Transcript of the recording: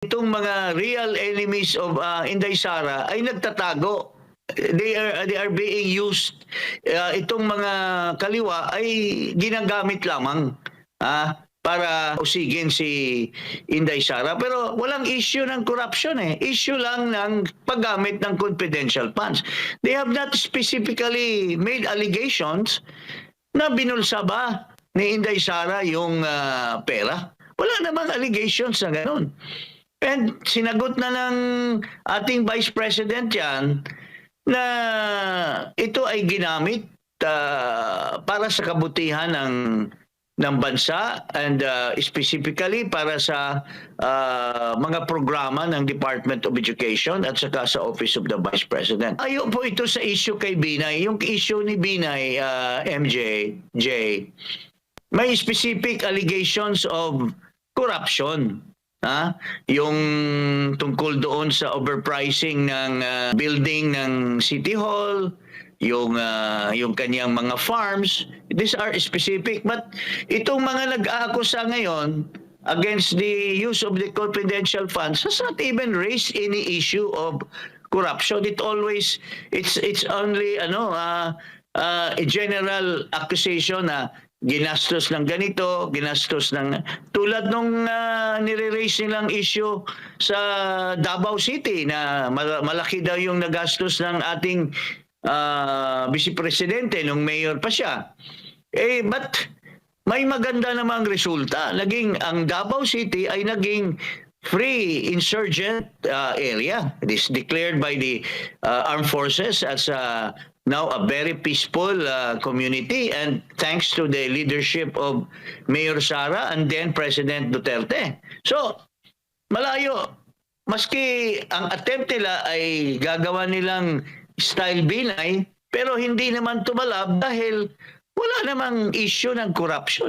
itong mga real enemies of Inday Sara ay nagtatago. They are being used. Itong mga kaliwa ay ginagamit lamang para usigin si Inday Sara. Pero walang issue ng corruption eh. Issue lang ng paggamit ng confidential funds. They have not specifically made allegations na binulsa ba ni Inday Sara yung pera. Wala namang allegations na ganun. And sinagot na ng ating Vice President yan na ito ay ginamit para sa kabutihan ng bansa and specifically para sa mga programa ng Department of Education at saka sa Office of the Vice President. Ayaw po ito sa issue kay Binay. Yung issue ni Binay, MJ, may specific allegations of corruption. Yung tungkol doon sa overpricing ng building ng City Hall, yung kanyang mga farms, these are specific. But itong mga nag-aakusa ngayon against the use of the confidential funds has not even raised any issue of corruption. It's only a general accusation na ginastos ng ganito, ginastos ng tulad nung nire-raise nilang issue sa Davao City na malaki daw yung nagastos ng ating Vice Presidente nung mayor pa siya. But may maganda namang resulta. Ang Davao City ay naging free insurgent area. It is declared by the armed forces as now a very peaceful community, and thanks to the leadership of Mayor Sara and then President Duterte. So, malayo. Maski ang attempt nila ay gagawa nilang style Binay, pero hindi naman tumalab dahil wala namang issue ng corruption.